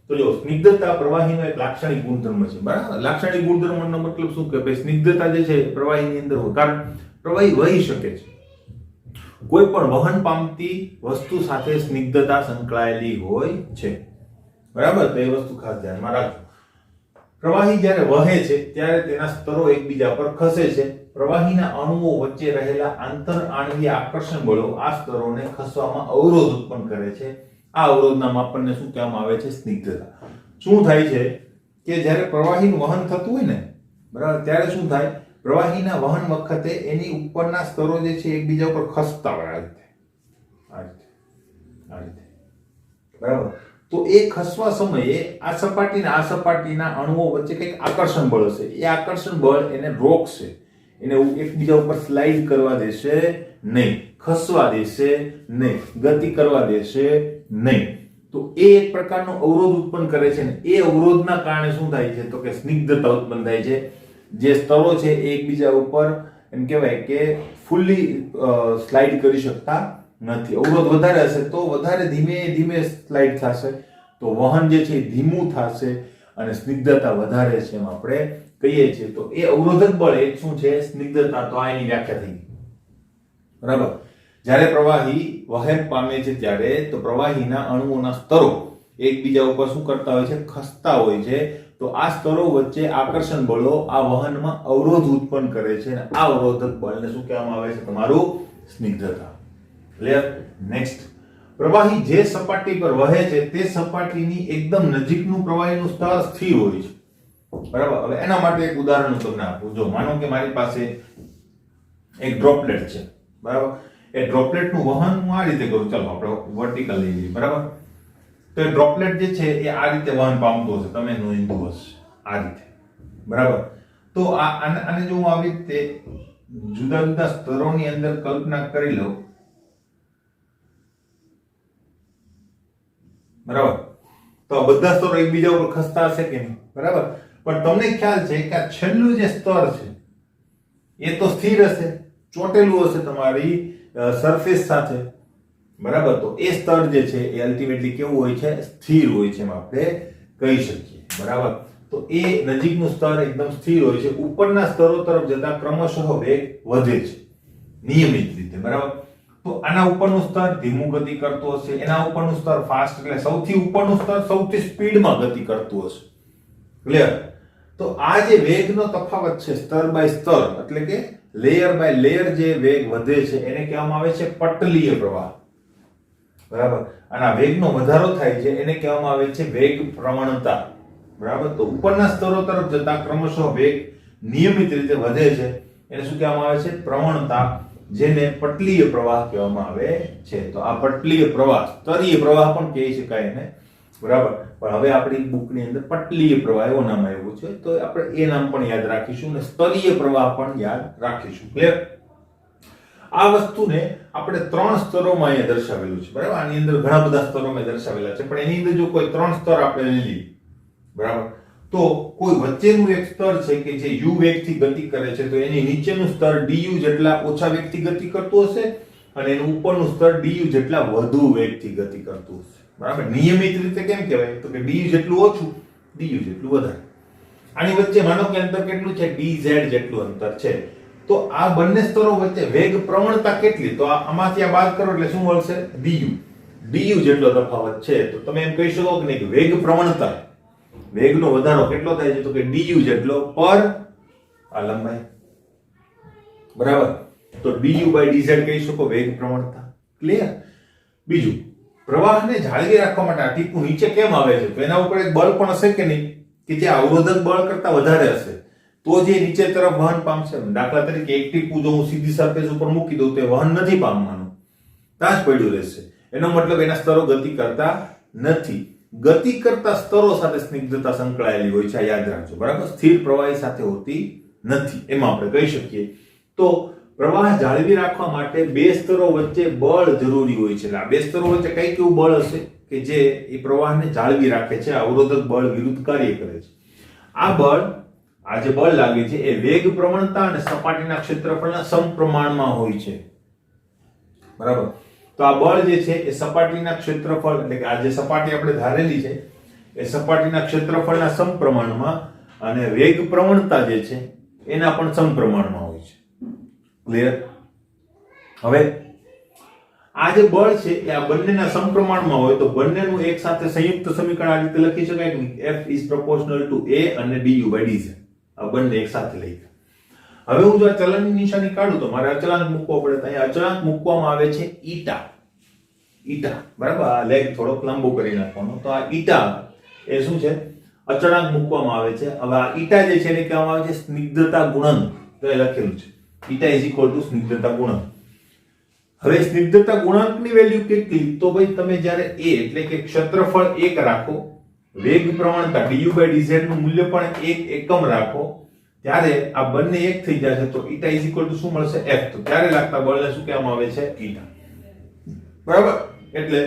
તો જો સ્નિગ્ધતા પ્રવાહીનો એક લાક્ષણિક ગુણધર્મ છે, બરાબર. લાક્ષણિક ગુણધર્મનો મતલબ શું કે ભાઈ સ્નિગ્ધતા જે છે પ્રવાહીની અંદર હોય, કારણ પ્રવાહી વહી શકે છે. કોઈ પણ વહન પામતી વસ્તુ સાથે સ્નિગ્ધતા સંકળાયેલી હોય છે, બરાબર. તો એ વસ્તુ ખાસ ધ્યાનમાં રાખજો. પ્રવાહી જ્યારે વહે છે ત્યારે તેના સ્તરો એકબીજા પર ખસે છે. પ્રવાહીના અણુઓ વચ્ચે રહેલા આંતર આણ્વીય આકર્ષણ બળો આ સ્તરોને ખસવામાં અવરોધ ઉત્પન્ન કરે છે. આ અવરોધના માપનને શું કહેવામાં આવે છે? સ્નિગ્ધતા. શું થાય છે કે જ્યારે પ્રવાહીનું વહન થતું હોય ને, બરાબર, ત્યારે શું થાય? પ્રવાહીના વહન વખતે એની ઉપરના સ્તરો જે છે એકબીજા ઉપર ખસતા હોય આ રીતે, બરાબર. તો એ ખસવા સમયે આ સપાટીના અણુઓ વચ્ચે કંઈક આકર્ષણ બળ હશે. એ આકર્ષણ બળ એને રોકશે, એને એકબીજા ઉપર સ્લાઇડ કરવા દેશે નહીં, ખસવા દેશે નહીં, ગતિ કરવા દેશે નહીં. તો એ એક પ્રકારનો અવરોધ ઉત્પન્ન કરે છે ને એ અવરોધના કારણે શું થાય છે? તો કે સ્નિગ્ધતા ઉત્પન્ન થાય છે. જે સ્તરો છે એ એકબીજા ઉપર એમ કહેવાય કે ફૂલી સ્લાઇડ કરી શકતા નથી. અવરોધ વધારે હશે તો વધારે ધીમે ધીમે સ્લાઇડ થશે, તો વહન જે છે ધીમું થશે અને સ્નિગ્ધતા વધારે છે એમ આપણે કહીએ છીએ. તો એ અવરોધક બળ એ શું છે? સ્નિગ્ધતા. તો આ એની વ્યાખ્યા થઈ, બરાબર. જ્યારે પ્રવાહી વહન પામે છે ત્યારે તો પ્રવાહીના અણુઓના સ્તરો એકબીજા ઉપર શું કરતા હોય છે? ખસતા હોય છે. તો આ સ્તરો વચ્ચે આકર્ષણ બળો આ વહનમાં અવરોધ ઉત્પન્ન કરે છે અને આ અવરોધક બળને શું કહેવામાં આવે છે? તમારું સ્નિગ્ધતા. ક્લિયર? નેક્સ્ટ, પ્રવાહી જે સપાટી પર વહે છે તે સપાટીની એકદમ નજીકનું પ્રવાહીનું સ્તર સ્થિર હોય છે, બરાબર. હવે એના માટે એક ઉદાહરણ હું તમને આપું. જો માનો કે મારી પાસે એક ડ્રોપલેટ છે, બરાબર. એ ડ્રોપલેટનું વહન હું આ રીતે કરું, ચાલો આપણે વર્ટિકલ લઈ લઈએ, બરાબર. તો એ ડ્રોપલેટ જે છે એ આ રીતે વહન પામતો હશે, તમે નોંધ્યું હશે આ રીતે, બરાબર. તો આને જો હું આવી રીતે જુદા જુદા સ્તરોની અંદર કલ્પના કરી લઉં, બરાબર, તો આ બધા સ્તરો એકબીજા ઉપર ખસતા હશે કે નહીં? બરાબર. પણ તમને ખ્યાલ છે કે આ છેલ્લું જે સ્તર છે એ તો સ્થિર હશે, ચોટેલું હશે તમારી સરફેસ સાથે, બરાબર. તો એ સ્તર જે છે એ અલ્ટિમેટલી કેવું હોય છે? સ્થિર હોય છે એમ આપણે કહી શકીએ, બરાબર. તો એ નજીકનું સ્તર એકદમ સ્થિર હોય છે. ઉપરના સ્તરો તરફ જતા ક્રમશઃ વેગ વધે છે નિયમિત રીતે, બરાબર. તો આના ઉપરનું સ્તર ધીમું ગતિ કરતું હશે, એના ઉપરનું સ્તર ફાસ્ટ, એટલે સૌથી ઉપરનું સ્તર સૌથી સ્પીડમાં ગતિ કરતું હશે. ક્લિયર? તો આ જે વેગનો તફાવત છે સ્તર બાય સ્તર, એટલે કે લેયર બાય લેયર જે વેગ વધે છે એને કહેવામાં આવે છે પટલીય પ્રવાહ. બરાબર. અને આ વેગનો વધારો થાય છે એને કહેવામાં આવે છે વેગ પ્રવણતા. બરાબર. તો ઉપરના સ્તરો તરફ જતા ક્રમશઃ વેગ નિયમિત રીતે વધે છે એને શું કહેવામાં આવે છે? પ્રવણતા, જેને પટલીય પ્રવાહ કહેવામાં આવે છે. તો આ પટલીય પ્રવાહ, સ્તરીય પ્રવાહ પણ કહી શકાય એને. બરાબર. પણ હવે આપણી બુકની અંદર પટલીય પ્રવાહ એવું નામ આવ્યું છે, તો આપણે એ નામ પણ યાદ રાખીશું અને સ્તરીય પ્રવાહ પણ યાદ રાખીશું. ક્લિયર? આ વસ્તુને આપણે 3 સ્તરોમાં અહીંયા દર્શાવેલું છે. બરાબર. આની અંદર ઘણા બધા સ્તરોમાં દર્શાવેલા છે, પણ એની અંદર જો કોઈ 3 સ્તર આપણે લઈ લઈએ, બરાબર, તો કોઈ વચ્ચેનું એક સ્તર છે કે જે u વેગથી ગતિ કરે છે, તો એની નીચેનું સ્તર du જેટલા ઓછા વેગથી ગતિ કરતું હશે અને એનું ઉપરનું સ્તર du જેટલા વધુ વેગથી ગતિ કરતું હશે. બરાબર. નિયમિત રીતે કેમ કહેવાય? તો કે du જેટલું ઓછું, du જેટલું વધારે. આની વચ્ચે માનો કે અંતર કેટલું છે? dz જેટલું અંતર છે. તો આ બંને સ્તરો વચ્ચે વેગ પ્રવણતા કેટલી? તો આમાંથી આ બાદ કરો એટલે શું મળશે? du. du જેટલો તફાવત છે. તો તમે એમ કહી શકો કે નહીં કે વેગ પ્રવણતા, વેગનો વધારો કેટલો થાય છે? તો કે du જેટલો પર આ લંબાઈ. બરાબર. તો du/dz કહી શકો વેગ પ્રવણતા. ક્લિયર? બીજું, પ્રવાહને જાળવી રાખવા માટે આ ટીપું નીચે કેમ આવે છે? તો એના ઉપર એક બળ પણ હશે કે નહીં, કે જે અવરોધક બળ કરતા વધારે હશે, તો જે નીચે તરફ વહન પામશે. દાખલા તરીકે એક ટીપું જો હું સીધી સરફેસ ઉપર મૂકી દઉં તો વહન નથી પામવાનું, ત્યાં જ પડ્યું રહેશે. એનો મતલબ એના સ્તરો ગતિ કરતા નથી. ગતિ કરતા સ્તરો સાથે સ્નિગ્ધતા સંકળાયેલી હોય છે, યાદ રાખજો. બરાબર. સ્થિર પ્રવાહી સાથે હોતી નથી, એમાં આપણે કહી શકીએ. તો પ્રવાહ જાળવી રાખવા માટે 2 સ્તરો વચ્ચે બળ જરૂરી હોય છે. આ 2 સ્તરો વચ્ચે કઈ કેવું બળ હશે કે જે એ પ્રવાહને જાળવી રાખે છે? અવરોધક બળ વિરુદ્ધ કાર્ય કરે છે. આ બળ, આ જે બળ લાગે છે એ વેગ પ્રવણતા અને સપાટીના ક્ષેત્રફળના સમપ્રમાણમાં હોય છે. બરાબર. તો આ બળ જે છે એ સપાટીના ક્ષેત્રફળ, એટલે કે આ જે સપાટી આપણે ધારેલી છે એ સપાટીના ક્ષેત્રફળના સમપ્રમાણમાં અને વેગ પ્રવણતા જે છે એના પણ સમપ્રમાણમાં હોય છે. ક્લિયર? હવે આ જે બળ છે એ આ બંનેના સમપ્રમાણમાં હોય તો બંનેનું એક સાથે સંયુક્ત સમીકરણ આ રીતે લખી શકાય કે F is proportional to A અને du/dz. આ બંને એક સાથે લઈ. હવે હું જો આ ચલનની નિશાની કાઢું તો મારે અચળાંક મૂકવો પડે. તો અહીંયા અચળાંક મૂકવામાં આવે છે ઈટા. ઈટા. બરાબર. આ લેગ થોડોક લાંબો કરી નાખવાનો. તો આ ઈટા એ શું છે? અચળાંક મૂકવામાં આવે છે. હવે આ ઈટા જે છે એને કહેવામાં આવે છે સ્નિગ્ધતા ગુણક. તો એ લખેલું છે ઈટા ઇઝ ઇક્વલ ટુ સ્નિગ્ધતા ગુણક. હવે સ્નિગ્ધતા ગુણાંકની વેલ્યુ કેટલી? તો ભાઈ તમે જ્યારે a એટલે કે ક્ષેત્રફળ 1 રાખો, વેગ પ્રવણતા du/dz નું મૂલ્ય પણ 1 એકમ રાખો, ત્યારે આ બંને એક થઈ જશે. તો ઈટા ઇઝ ઇક્વલ ટુ શું મળશે? f. તો ત્યારે લાગતા બળને શું કહેવામાં આવે છે? ઈટા. બરાબર. એટલે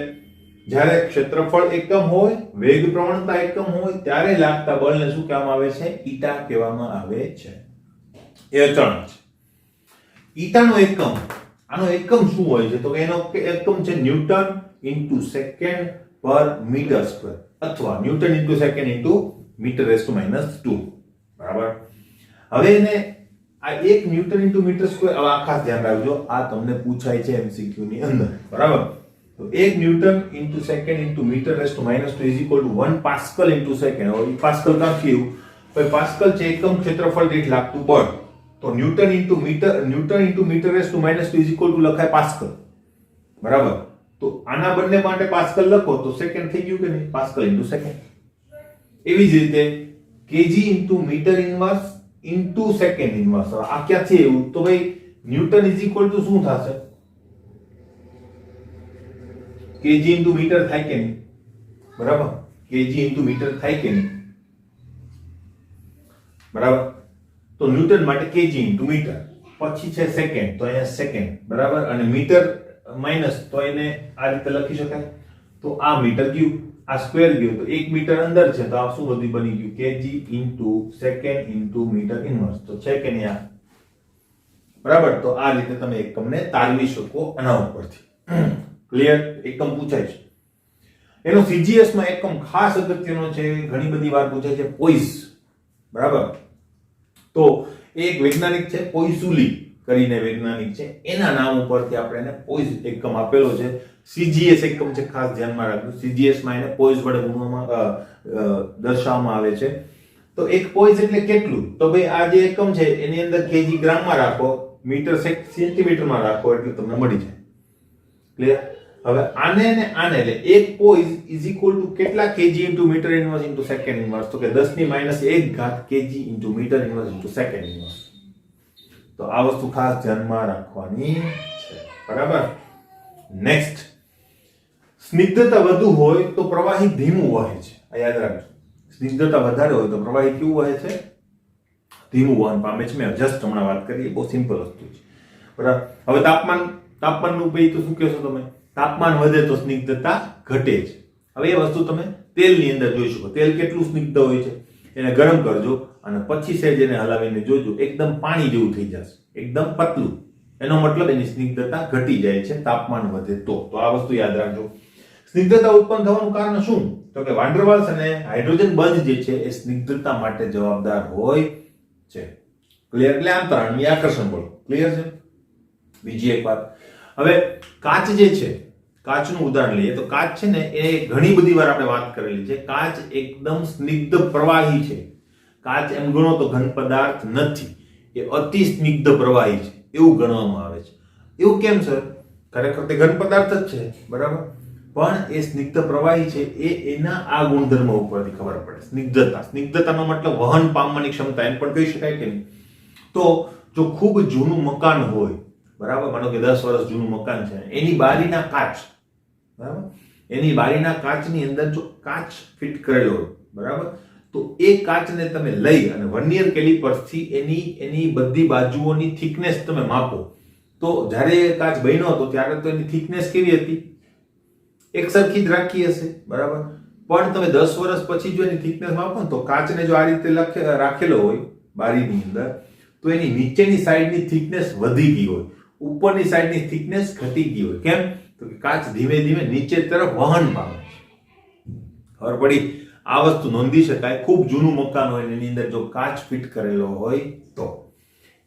જ્યારે ક્ષેત્રફળ એકમ હોય, વેગ પ્રવણતા એકમ હોય, ત્યારે લાગતા બળને શું કહેવામાં આવે છે? ઈટા કહેવામાં આવે છે. એ અચળાંક છે. ઈટાનો એકમ, આનો એકમ શું હોય છે? તો એનો એકમ છે newton into second per metre square અથવા newton into second into metre raise to -2. બરાબર. હવે એને આ 1 ન્યૂટન ઇન્ટુ મીટર સ્ક્વેર, હવે આ ખાસ ધ્યાન રાખજો, આ તમને પૂછાય છે MCQ ની અંદર. બરાબર. તો 1 newton into second into metre raise to -2 is equal to 1 pascal into second. હવે પાસ્કલ ક્યાંથી આવ્યું? ભાઈ પાસ્કલ છે એકમ ક્ષેત્રફળ દીઠ લાગતું બળ. તો newton into metre raise to -2 is equal to લખાય પાસ્કલ. બરાબર. તો આના બંને માટે પાસ્કલ લખો તો સેકન્ડ થઈ ગયું કે નહીં? Pascal into second. એવી જ રીતે kg into metre inverse into second inverse. આ ક્યાંથી આવ્યું? તો ભાઈ ન્યૂટન ઇઝ ઇક્વલ ટુ શું થશે? kg ઇન્ટુ મીટર થાય કે નહીં? બરાબર. kg ઇન્ટુ મીટર થાય કે નહીં? બરાબર. તો ન્યૂટન માટે kg ઇન્ટુ મીટર, પછી છે સેકન્ડ, તો અહીંયા સેકન્ડ. બરાબર. અને મીટર માઈનસ, તો એને આ રીતે લખી શકાય. તો આ મીટર ગયું, આ સ્ક્વેર ગયું, તો 1 મીટર અંદર છે તો આ શું બધી બની ગયું? kg into second into metre inverse. તો છે કે નહીં આ? બરાબર. તો આ રીતે તમે એકમને તારવી શકો આના ઉપરથી. ક્લિયર? એકમ પૂછાય છે. એનો CGS માં એકમ ખાસ અગત્યનો છે, ઘણી બધી વાર પૂછાય છે, પોઈસ. બરાબર. તો એક વૈજ્ઞાનિક છે પોઈસુલી કરીને વૈજ્ઞાનિક છે, એના નામ ઉપરથી આપણે એને પોઈસ એકમ આપેલો છે. CGS એકમ છે, ખાસ ધ્યાનમાં રાખજો. CGS માં એને પોઈસ વડે ગુણવામાં દર્શાવવામાં આવે છે. તો એક પોઈસ એટલે કેટલું? તો ભાઈ આ જે એકમ છે એની અંદર kg ગ્રામમાં રાખો, મીટર સેન્ટીમીટરમાં રાખો એટલે તમને મળી જાય. ક્લિયર? હવે આને ને આને એટલે 1 પો ઇઝ ઇક્વલ ટુ કેટલા kg into metre inverse into second inverse, તો કે 10 ની -1 ઘાત kg into metre inverse into second inverse. તો આ વસ્તુ ખાસ ધ્યાનમાં રાખવાની છે, બરાબર. નેક્સ્ટ, સ્નિગ્ધતા વધુ હોય તો પ્રવાહી ધીમું વહે છે. આ યાદ રાખજો, સ્નિગ્ધતા વધારે હોય તો પ્રવાહી કેવું વહે છે? ધીમું વહન પામે છે. મેં જસ્ટ હમણાં વાત કરી, બહુ સિમ્પલ વસ્તુ છે, બરાબર. હવે તાપમાનનું ભાઈ તો શું કહેશો તમે? તાપમાન વધે તો સ્નિગ્ધતા ઘટે છે. હવે એ વસ્તુ તમે તેલની અંદર જોઈ શકો. તેલ કેટલું સ્નિગ્ધ હોય છે, એને ગરમ કરજો અને પછી સેજ એને હલાવીને જોજો, એકદમ પાણી જેવું થઈ જશે, એકદમ પતલું. એનો મતલબ એની સ્નિગ્ધતા ઘટી જાય છે તાપમાન વધે તો. આ વસ્તુ યાદ રાખજો. સ્નિગ્ધતા ઉત્પન્ન થવાનું કારણ શું? તો કે વાન ડેર વાલ્સ અને હાઇડ્રોજન બંધ જે છે એ સ્નિગ્ધતા માટે જવાબદાર હોય છે. ક્લિયર? એટલે અંતરાણની આકર્ષણ બળ. ક્લિયર છે? બીજી એક વાત, હવે કાચ જે છે, કાચનું ઉદાહરણ લઈએ તો કાચ છે ને એ ઘણી બધી વાર આપણે વાત કરેલી છે. કાચ એકદમ સ્નિગ્ધ પ્રવાહી છે. કાચ એમ ગણો તો ઘન પદાર્થ નથી, એ અતિ સ્નિગ્ધ પ્રવાહી છે એવું ગણવામાં આવે છે. એવું કેમ સર? ખરેખર તે ઘન પદાર્થ જ છે, બરાબર, પણ એ સ્નિગ્ધ પ્રવાહી છે એ એના આ ગુણધર્મ ઉપરથી ખબર પડે. સ્નિગ્ધતાનો મતલબ વહન પામવાની ક્ષમતા, એમ પણ કહી શકાય કે નહીં. તો જો ખૂબ જૂનું મકાન હોય, બરાબર, માનો કે 10 વર્ષ જૂનું મકાન છે, એની બારીના કાચ, બરાબર, એની બારીના કાચની અંદર જો કાચ ફિટ કરેલો હોય, બરાબર, તો એ કાચને તમે લઈ અને વર્નિયર કેલિપર્સથી એની બધી બાજુઓની થિકનેસ તમે માપો, તો જ્યારે કાચ બન્યો હતો ત્યારે તો એની થિકનેસ કેવી હતી? એક સરખી જ રાખી હશે, બરાબર. પણ તમે 10 વર્ષ પછી જો એની થિકનેસ માપો ને, તો કાચને જો આ રીતે રાખેલો હોય બારીની અંદર, તો એની નીચેની સાઈડની થિકનેસ વધી ગઈ હોય, ઉપરની સાઈડની થિકનેસ ઘટી ગઈ હોય. કેમ? તો કે કાચ ધીમે ધીમે નીચે તરફ વહન પામે છે. ખબર પડી? આ વસ્તુ નોંધી શકાય. ખૂબ જૂનું મકાન હોય એની અંદર જો કાચ ફિટ કરેલો હોય તો.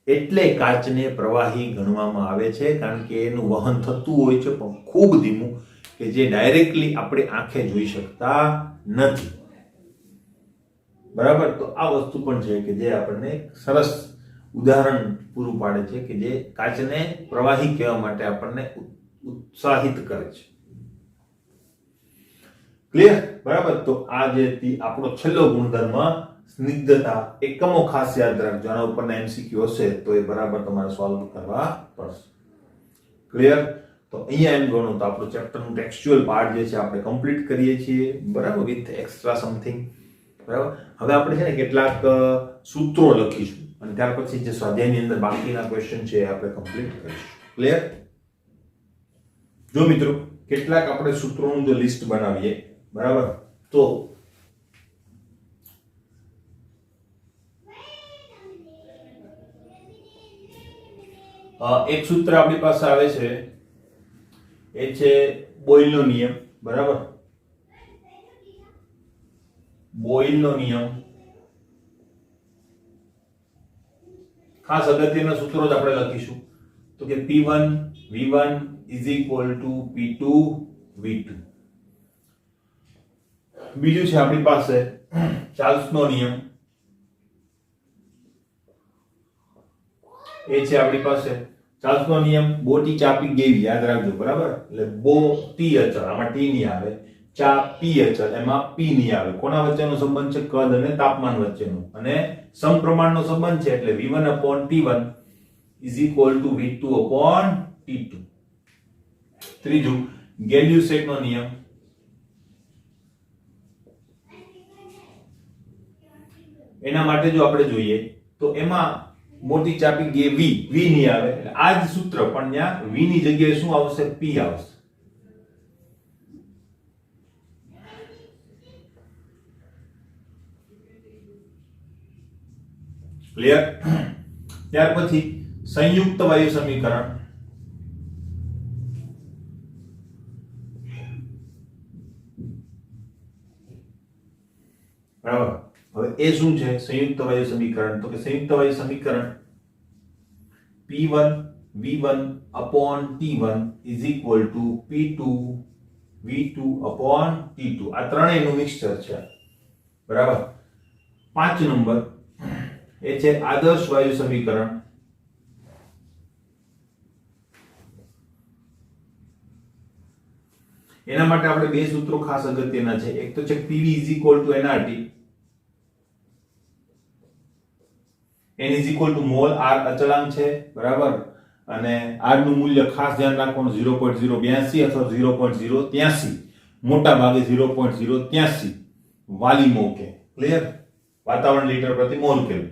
એટલે કાચને પ્રવાહી ગણવામાં આવે છે, કારણ કે એનું વહન થતું હોય છે પણ ખૂબ ધીમું, કે જે ડાયરેક્ટલી આપણે આંખે જોઈ શકતા નથી, બરાબર. તો આ વસ્તુ પણ છે કે જે આપણને સરસ ઉદાહરણ પૂરું પાડે છે કે જે કાચને પ્રવાહી કહેવા માટે આપણને ઉત્સાહિત કરે છે. ક્લિયર? બરાબર. તો આ જે આપણો છેલ્લો ગુણધર્મ સ્નિગ્ધતા, એકમો ખાસ યાદ રાખજો. આના ઉપરના એમસીક્યુ હશે તો એ બરાબર તમારે સોલ્વ કરવા પડશે. ક્લિયર? તો અહીંયા એમ ગણો તો આપણું ચેપ્ટરનું ટેક્સ્ચ્યુઅલ પાર્ટ જે છે આપણે કમ્પ્લીટ કરીએ છીએ, બરાબર, વિથ એક્સ્ટ્રા સમથિંગ, બરાબર. હવે આપણે છે ને કેટલાક સૂત્રો લખીશું અને ત્યાર પછી જે સ્વાધ્યાયની અંદર બાકીના ક્વેશ્ચન છે એ આપણે કમ્પ્લીટ કરીશું. ક્લિયર? જો મિત્રો, કેટલાક આપણે સૂત્રોનું જો લિસ્ટ બનાવીએ, બરાબર, તો એક સૂત્ર આપણી પાસે આવે છે, એ છે બોયલનો નિયમ, બરાબર. બોયલનો નિયમ ખાસ અગત્યના સૂત્રો જ આપણે લખીશું. તો કે P1 V1 is equal to P2 V2. બીજું છે આપણી પાસે ચાર્લ્સનો નિયમ, એ છે આપણી પાસે ચાર્લ્સનો નિયમ. બોટી ચાપી ગેવી, યાદ રાખજો, બરાબર. એટલે બો ટી અચળ, આમાં ટી નહીં આવે, ચા પી અચળ, એમાં પી નહીં આવે. કોના વચ્ચેનો સંબંધ છે? કદ અને તાપમાન વચ્ચેનો, અને સમપ્રમાણનો સંબંધ છે એટલે V1/T1 is equal to V2/T2. ત્રીજું ગેલ્યુસેકનો નિયમ, એના માટે જો આપણે જોઈએ તો એમાં મોટી ચાપી ગે V નહીં આવે, એટલે આ જ સૂત્ર પણ ત્યાં V ની જગ્યાએ શું આવશે? P આવશે. ક્લિયર? ત્યાર પછી સંયુક્ત વાયુ સમીકરણ, બરાબર. હવે એ શું છે સંયુક્ત વાયુ સમીકરણ? તો કે સંયુક્ત વાયુ સમીકરણ P1 V1/T1 is equal to P2 V2/T2. આ ત્રણેયનું મિક્સચર છે, બરાબર. 5 નંબર એ છે આદર્શ વાયુ સમીકરણ, એના માટે આપણે બે સૂત્રો ખાસ અગત્યના છે. એક તો છે PV = nRT, n = mall, r અચળાંક છે, બરાબર, અને r નું મૂલ્ય ખાસ ધ્યાન રાખવાનું 0.082 અથવા 0.083, મોટા ભાગે 0.083 વાલી મો કે. ક્લિયર? વાતાવરણ લીટર પ્રતિ મોલ કેલ્વિન.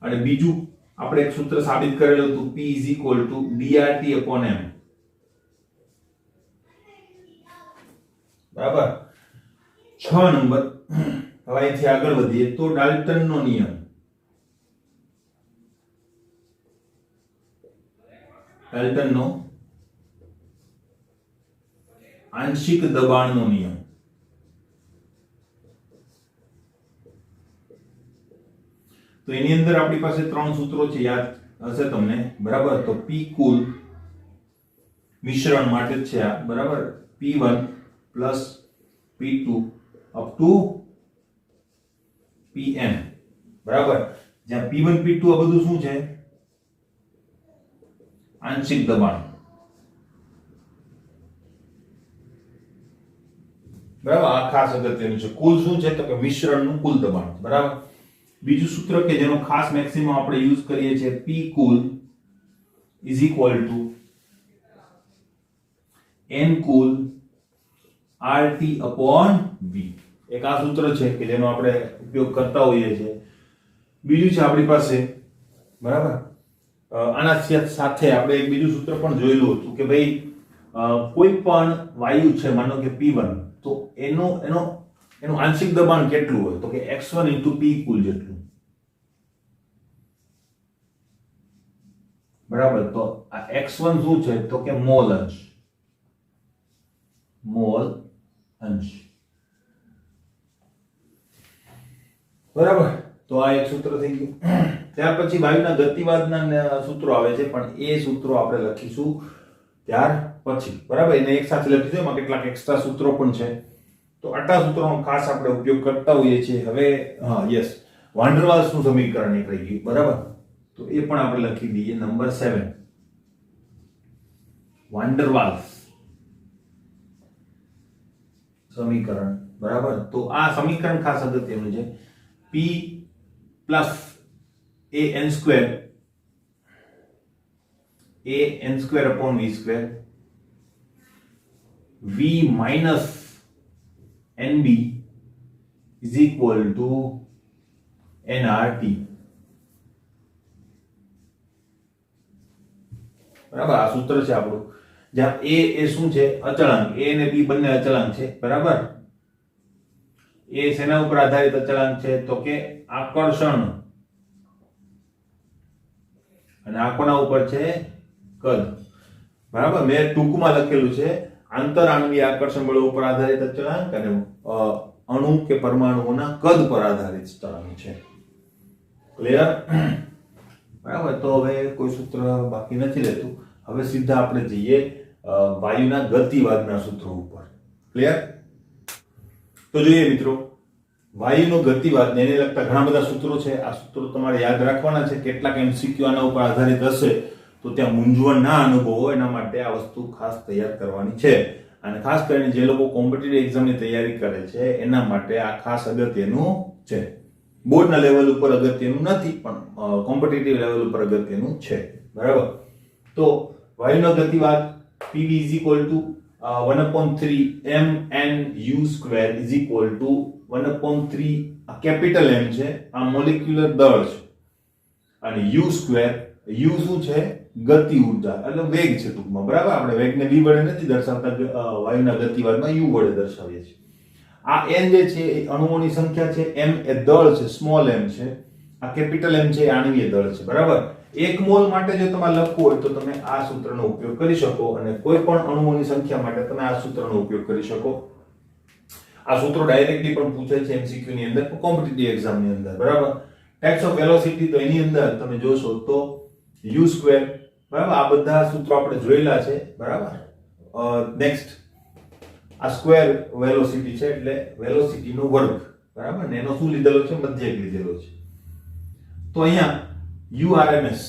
અને બીજું આપણે એક સૂત્ર સાબિત કરેલું હતું, P = dRT/m. બરાબર. 6 નંબર. હવે અહીંથી આગળ વધીએ તો ડાલ્ટનનો નિયમ. ડાલ્ટનનો આંશિક દબાણનો નિયમ. તો એની અંદર આપણી પાસે ત્રણ સૂત્રો છે, યાદ હશે તમને, બરાબર. તો P કુલ મિશ્રણ માટે છે આ, બરાબર, P1 + P2 up to Pn, બરાબર. જ્યાં P1 P2 આ બધું શું છે? આંશિક દબાણ, બરાબર. આ ખાસ અગત્યનું છે. કુલ શું છે? તો કે મિશ્રણનું કુલ દબાણ, બરાબર. બીજું સૂત્ર કે જેનો ખાસ મેક્સિમમ આપણે યુઝ કરીએ છીએ, P કુલ = n કુલ RT/V. એક આ સૂત્ર છે કે જેનો આપણે ઉપયોગ કરતા હોઈએ છીએ. બીજું છે આપણી પાસે, બરાબર, આના સાથે આપણે એક બીજું સૂત્ર પણ જોયેલું હતું કે ભાઈ કોઈ પણ વાયુ છે, માનો કે P1, તો એનું આંશિક દબાણ કેટલું હોય? તો કે x1 * P કુલ જેટલું, બરાબર. તો આ x1 શું છે? તો કે મોલ અંશ, બરાબર. તો આ એક સૂત્ર થઈ ગયું. ત્યાર પછી વાયુના ગતિવાદના સૂત્રો આવે છે, પણ એ સૂત્રો આપણે લખીશું ત્યાર પછી, બરાબર. એને એક સાથે લખીશું, એમાં કેટલાક એક્સ્ટ્રા સૂત્રો પણ છે. તો આટલા સૂત્રોનો ખાસ આપણે ઉપયોગ કરતા હોઈએ છીએ. હવે યસ, વાન ડર વાલ્સનું સમીકરણ એક રહી ગયું, બરાબર. તો એ પણ આપણે લખી દઈએ, નંબર 7, વાન ડર વાલ્સ સમીકરણ, બરાબર. તો આ સમીકરણ ખાસ અગત્યનું છે. P + an² v² v minus nb is equal to nRT, બરાબર. આ સૂત્ર છે આપણું, જ્યાં a એ શું છે? અચળાંક. a અને b બંને અચળાંક છે, બરાબર. એ શેના ઉપર આધારિત અચળાંક છે? તો કે આકર્ષણ, અને આ કોના ઉપર છે? કદ, બરાબર. મેં ટૂંકમાં લખેલું છે આંતરઆણવીય આકર્ષણ બળ ઉપર આધારિત અચળાંક અને અણુ કે પરમાણુઓના કદ પર આધારિત અચળાંક છે. ક્લિયર? બરાબર. તો હવે કોઈ સૂત્ર બાકી નથી રહેતું. હવે સીધા આપણે જઈએ વાયુના ગતિવાદના સૂત્રો ઉપર. ક્લિયર? તો જોઈએ મિત્રો, વાયુનો ગતિવાદ એને લગતા ઘણા બધા સૂત્રો છે. આ સૂત્રો તમારે યાદ રાખવાના છે. કેટલાક MCQ આના ઉપર આધારિત હશે, તો ત્યાં મૂંઝવણ ના અનુભવો, એના માટે આ વસ્તુ ખાસ તૈયાર કરવાની છે. અને ખાસ કરીને જે લોકો કોમ્પિટિટિવ એક્ઝામની તૈયારી કરે છે એના માટે આ ખાસ અગત્યનું છે. બોર્ડના લેવલ ઉપર અગત્યનું નથી, પણ કોમ્પિટિટિવ લેવલ ઉપર અગત્યનું છે, બરાબર. તો વાયુનો ગતિવાદ PV = 1/3 mnu² = 1/3 આ કેપિટલ M છે, આ મોલેક્યુલર દળ છે, અને u², u શું છે? ગતિ ઊર્જા, એટલે વેગ છે ટૂંકમાં, બરાબર. આપણે વેગને v વડે નથી દર્શાવતા, વાયુના ગતિવાદમાં u વડે દર્શાવીએ છીએ. આ n જે છે એ અણુઓની સંખ્યા છે, m એ દળ છે, સ્મોલ m છે, આ કેપિટલ M છે એ આણવીય દળ છે, બરાબર. 1 મોલ માટે જો તમારે લખવું હોય તો તમે આ સૂત્રનો ઉપયોગ કરી શકો, અને કોઈ પણ અણુઓની સંખ્યા માટે તમે આ સૂત્રનો ઉપયોગ કરી શકો. આ સૂત્રો ડાયરેક્ટલી પણ પૂછાય છે MCQ ની અંદર, કોમ્પિટિટિવ એક્ઝામ ની અંદર, બરાબર. ટાઇપ્સ ઓફ વેલોસિટી, તો એની અંદર તમે જોશો તો u², બરાબર. આ બધા સૂત્રો આપણે જોયેલા છે, બરાબર. નેક્સ્ટ આ સ્ક્વેર વેલોસિટી છે, એટલે વેલોસિટીનો વર્ગ, બરાબર. ને એનો શું લીધેલો છે? મધ્યક લીધેલો છે. તો અહીંયા urms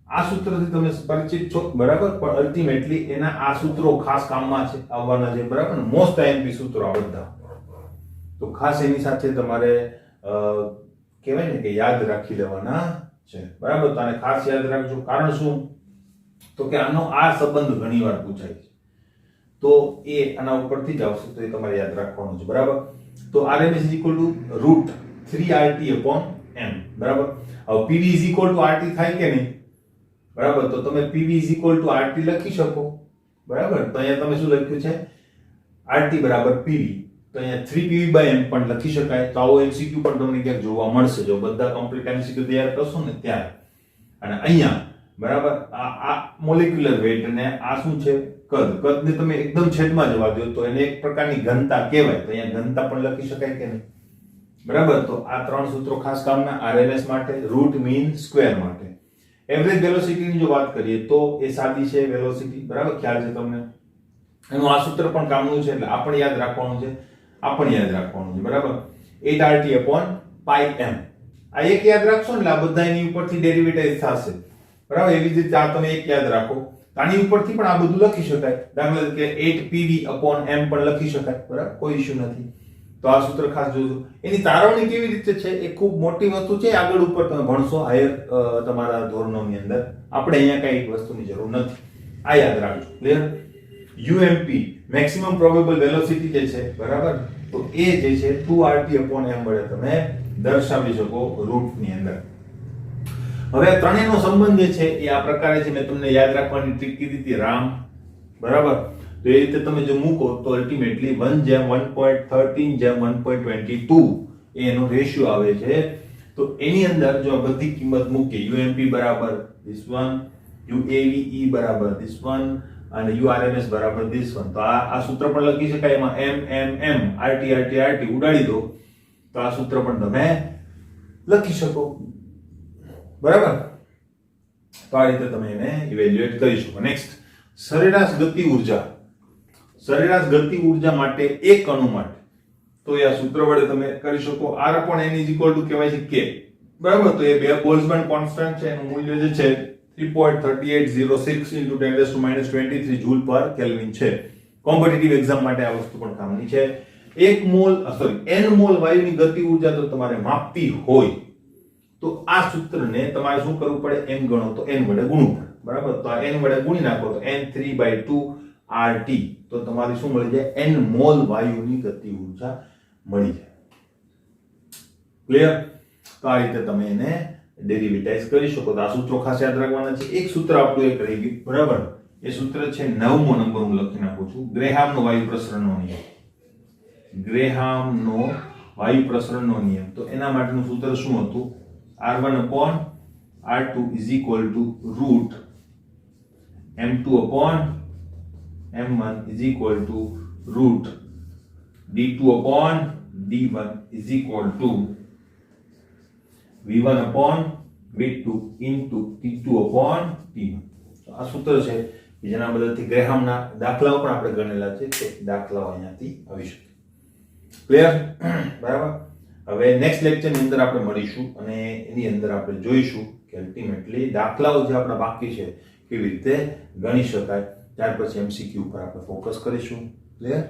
આ સૂત્રથી તમે પરિચિત છો, બરાબર, પણ અલ્ટિમેટલી એના આ સૂત્રો ખાસ કામમાં છે, આવવાના છે, બરાબર. મોસ્ટ આઈએમપી સૂત્રો આ બધા, તો ખાસ એની સાથે તમારે કહેવાય ને કે યાદ રાખી લેવાના છે, બરાબર. તો આને ખાસ યાદ રાખજો. કારણ શું? તો કે આનો આ સંબંધ ઘણીવાર પૂછાય છે, તો એ આના ઉપરથી જ આવશે, તો એ તમારે યાદ રાખવાનું છે, બરાબર. તો RMS √3RT/m, બરાબર. હવે PV RT થાય કે નહીં, બરાબર. તો તમે PV RT લખી શકો, બરાબર. તો અહીંયા તમે શું લખ્યું છે? RT બરાબર PV, તો અહીંયા 3PV/m પણ લખી શકાય. તો આવો MCQ પણ તમને ક્યાંક જોવા મળશે, જો બધા કમ્પ્લીટ MCQ તૈયાર કરશો ને ત્યારે. અને અહીંયા બરાબર આ મોલેક્યુલર વેઇટ અને આ શું છે? કદને તમે એકદમ છેદમાં જવા દો તો એને એક પ્રકારની ઘનતા કહેવાય, તો અહીંયા ઘનતા પણ લખી શકાય કે નહીં, બરાબર. તો આ ત્રણ સૂત્રો ખાસ કામના, RMS માટે, રૂટ મીન સ્ક્વેર માટે. એવરેજ વેલોસિટીની જો વાત કરીએ તો એ સાદી છે વેલોસિટી, બરાબર, ખ્યાલ છે તમને. એનું આ સૂત્ર પણ કામનું છે, એટલે આપણે યાદ રાખવાનું છે, બરાબર. 8RT/πm. આ એક યાદ રાખશો ને એટલે આ બધા એની ઉપરથી ડેરિવેટિવ થશે, બરાબર. એવી જ રીતે આ તમે એક યાદ રાખો, આની ઉપરથી પણ આ બધું લખી શકાય. દાખલા તરીકે 8PV/m પણ લખી શકાય, બરાબર, કોઈ ઇશ્યુ નથી. તો આ સૂત્ર ખાસ જોજો. એની તારવણી કેવી રીતે છે એ ખૂબ મોટી વસ્તુ છે, આગળ ઉપર તમે ભણશો હાયર તમારા ધોરણોની અંદર. આપણે અહીંયા કઈ વસ્તુની જરૂર નથી, આ યાદ રાખજો. Clear? UMP maximum probable velocity જે છે, બરાબર, તો એ જે છે 2RT/m વડે તમે દર્શાવી શકો રૂટની અંદર. હવે ત્રણેયનો સંબંધ જે છે એ આ પ્રકારે છે. મેં તમને યાદ રાખવાની ટ્રીક કીધી હતી, રામ, બરાબર. તો એ રીતે તમે જો મૂકો તો અલ્ટિમેટલી 1:1.13:1.22 એનો રેશિયો આવે છે. તો એની અંદર જો બધી કિંમત મૂકી, UMP બરાબર this one, UAVE બરાબર this one અને URMS બરાબર this one, તો આ સૂત્ર પણ લખી શકાય. એમાં m RT ઉડાડી દો તો આ સૂત્ર પણ તમે લખી શકો, બરાબર. તો આ રીતે તમે એને ઇવેલ્યુએટ કરી શકો. નેક્સ્ટ, સરેરાશ ગતિ ઉર્જા માટે એક અણુ માટે, તો એ આ સૂત્ર વડે તમે કરી શકો. R/n કહેવાય છે K, બરાબર. તો એ બે બોલ્ટ્ઝમેન કોન્સ્ટન્ટ છે, એનું મૂલ્ય જે છે 3.3806 × 10⁻23 જૂલ પર કેલ્વિન છે. કોમ્પિટિટિવ એક્ઝામ માટે આ વસ્તુ પણ કામની છે. n મોલ વાયુની ગતિ ઉર્જા તો તમારે માપવી હોય તો આ સૂત્રને તમારે શું કરવું પડે? m ગણો તો n વડે ગુણવું પડે, બરાબર. તો આ n વડે ગુણી નાખો તો n3/2 RT, તો તમારી શું મળી જાય? n મોલ વાયુની ગતિ ઉર્જા મળી જાય. ક્લિયર? તો આ રીતે તમે એને ડેરિવેટાઇઝ કરી શકો. તો આ સૂત્રો ખાસ યાદ રાખવાના છે. એક સૂત્ર આપણું એક રહી ગયું, બરાબર. એ સૂત્ર છે 9મો નંબર, હું લખી નાખું છું. ગ્રેહામનો વાયુ પ્રસરણનો નિયમ. તો એના માટેનું સૂત્ર શું હતું? R1/R2 = √m2/m1 = √d2/d1 = v1/v2 × t2/t1. આ સૂત્ર છે. જેના બદલથી ગ્રેહામના દાખલાઓ પણ આપણે ગણેલા છે, તે દાખલાઓ અહીંયાથી આવી શકે. ક્લિયર? બરાબર. હવે નેક્સ્ટ લેક્ચરની અંદર આપણે મળીશું અને એની અંદર આપણે જોઈશું કે અલ્ટિમેટલી દાખલાઓ જે આપણા બાકી છે કેવી રીતે ગણી શકાય. ત્યાર પછી MCQ ઉપર આપણે ફોકસ કરીશું. ક્લિયર?